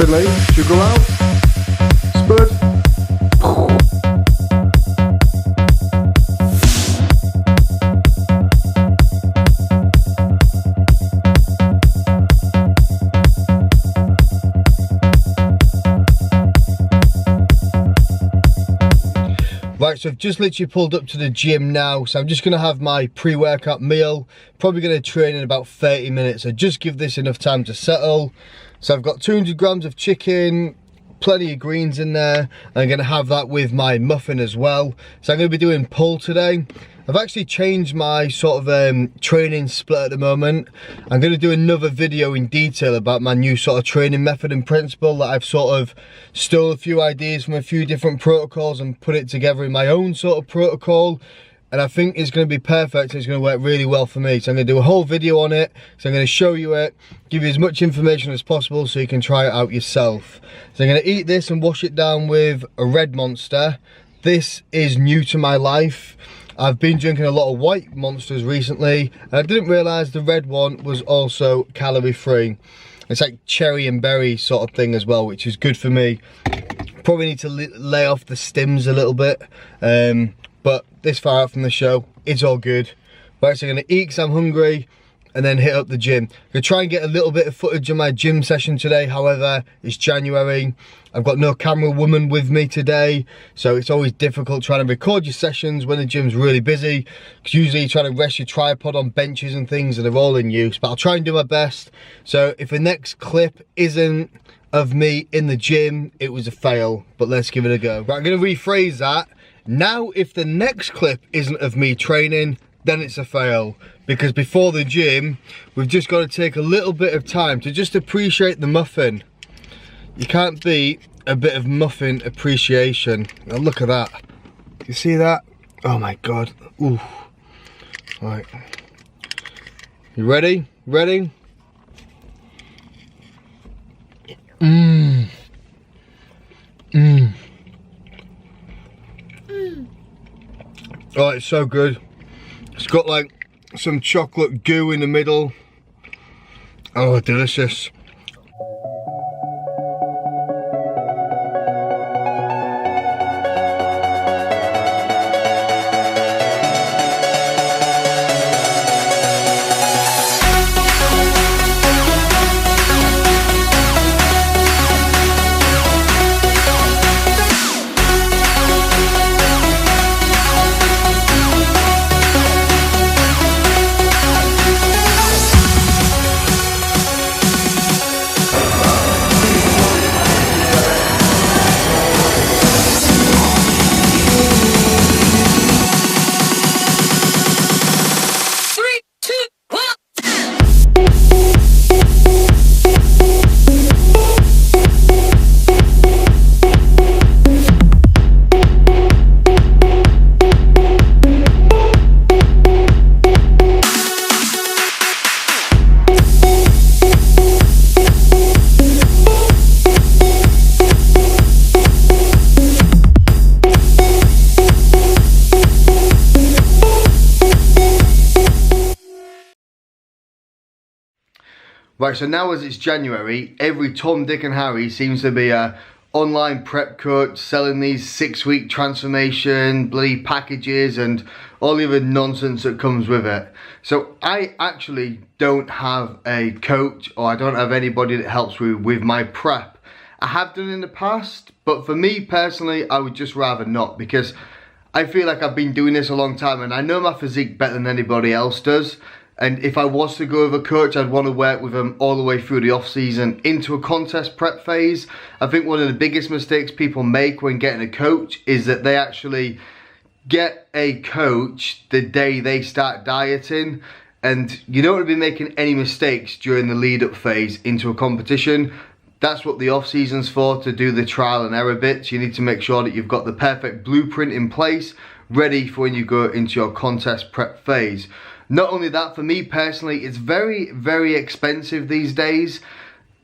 Finley, should go out. Spud. Right, so I've just literally pulled up to the gym now, so I'm just going to have my pre-workout meal. Probably going to train in about 30 minutes, so just give this enough time to settle. So I've got 200 grams of chicken, plenty of greens in there. I'm going to have that with my muffin as well. So I'm going to be doing pull today. I've actually changed my sort of training split at the moment. I'm going to do another video in detail about my new sort of training method and principle that I've sort of stole a few ideas from a few different protocols and put it together in my own sort of protocol. And I think it's going to be perfect and it's going to work really well for me. So I'm going to do a whole video on it. So I'm going to show you it, give you as much information as possible so you can try it out yourself. So I'm going to eat this and wash it down with a red Monster. This is new to my life. I've been drinking a lot of white Monsters recently, and I didn't realise the red one was also calorie free. It's like cherry and berry sort of thing as well, which is good for me. Probably need to lay off the stims a little bit, but this far out from the show, it's all good. Right, so I'm going to eat because I'm hungry, and then hit up the gym. I'm going to try and get a little bit of footage of my gym session today. However, it's January. I've got no camera woman with me today, so it's always difficult trying to record your sessions when the gym's really busy, because usually you're trying to rest your tripod on benches and things and they're all in use, but I'll try and do my best. So if the next clip isn't of me in the gym, it was a fail, but let's give it a go. Right, I'm going to rephrase that. Now if the next clip isn't of me training, then it's a fail, because before the gym we've just got to take a little bit of time to just appreciate the muffin. You can't beat a bit of muffin appreciation. Now look at that, you see that? Oh my god. Ooh. Right, you ready? Ready? Mmm. Mmm. Oh, it's so good. It's got like some chocolate goo in the middle. Oh, delicious. Right, so now as it's January, every Tom, Dick and Harry seems to be a online prep coach selling these 6-week transformation, bloody packages and all the other nonsense that comes with it. So I actually don't have a coach, or I don't have anybody that helps me with my prep. I have done in the past, but for me personally, I would just rather not, because I feel like I've been doing this a long time and I know my physique better than anybody else does. And if I was to go with a coach, I'd want to work with them all the way through the off season into a contest prep phase. I think one of the biggest mistakes people make when getting a coach is that they actually get a coach the day they start dieting, and you don't want to be making any mistakes during the lead up phase into a competition. That's what the off season's for, to do the trial and error bits. You need to make sure that you've got the perfect blueprint in place, ready for when you go into your contest prep phase. Not only that, for me personally, it's very, very expensive these days.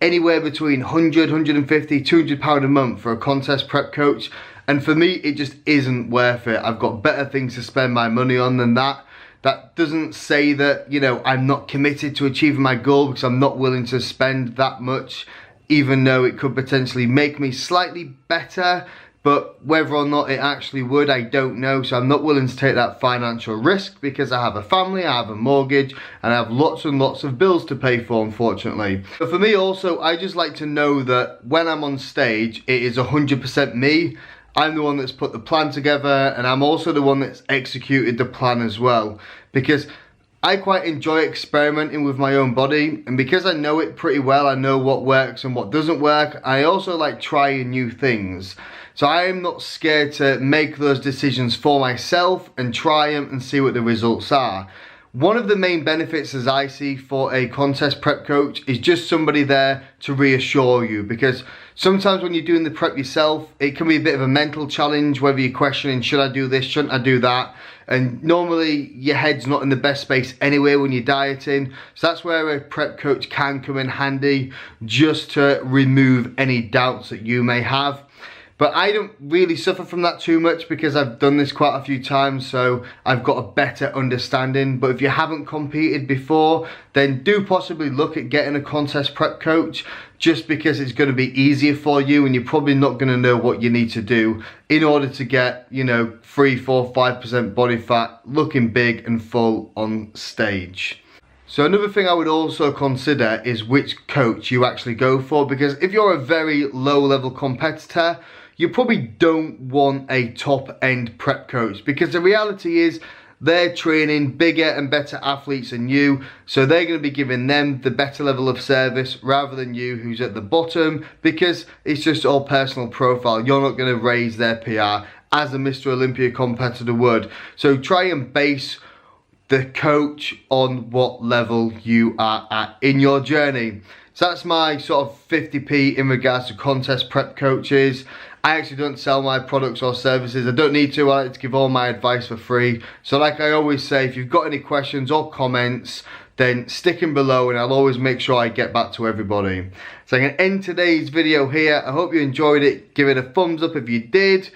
Anywhere between 100, 150, 200 pound a month for a contest prep coach. And for me, it just isn't worth it. I've got better things to spend my money on than that. That doesn't say that, you know, I'm not committed to achieving my goal, because I'm not willing to spend that much even though it could potentially make me slightly better. But whether or not it actually would, I don't know. So I'm not willing to take that financial risk because I have a family, I have a mortgage, and I have lots and lots of bills to pay for, unfortunately. But for me also, I just like to know that when I'm on stage, it is 100% me. I'm the one that's put the plan together, and I'm also the one that's executed the plan as well. Because I quite enjoy experimenting with my own body, and because I know it pretty well, I know what works and what doesn't work. I also like trying new things. So I am not scared to make those decisions for myself and try them and see what the results are. One of the main benefits, as I see, for a contest prep coach is just somebody there to reassure you, because sometimes when you're doing the prep yourself, it can be a bit of a mental challenge, whether you're questioning, should I do this, shouldn't I do that? And normally your head's not in the best space anyway when you're dieting. So that's where a prep coach can come in handy, just to remove any doubts that you may have. But I don't really suffer from that too much because I've done this quite a few times, so I've got a better understanding. But if you haven't competed before, then do possibly look at getting a contest prep coach, just because it's going to be easier for you, and you're probably not going to know what you need to do in order to get, you know, 3, 4, 5% body fat, looking big and full on stage. So another thing I would also consider is which coach you actually go for, because if you're a very low level competitor, you probably don't want a top end prep coach, because the reality is they're training bigger and better athletes than you, so they're going to be giving them the better level of service rather than you who's at the bottom, because it's just all personal profile. You're not going to raise their PR as a Mr. Olympia competitor would. So try and base the coach on what level you are at in your journey. So that's my sort of 50p in regards to contest prep coaches. I actually don't sell my products or services. I don't need to. I like to give all my advice for free. So like I always say, if you've got any questions or comments, then stick them below and I'll always make sure I get back to everybody. So I'm going to end today's video here. I hope you enjoyed it. Give it a thumbs up if you did.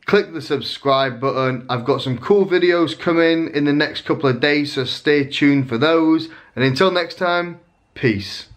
Click the subscribe button. I've got some cool videos coming in the next couple of days, so stay tuned for those. And until next time, peace.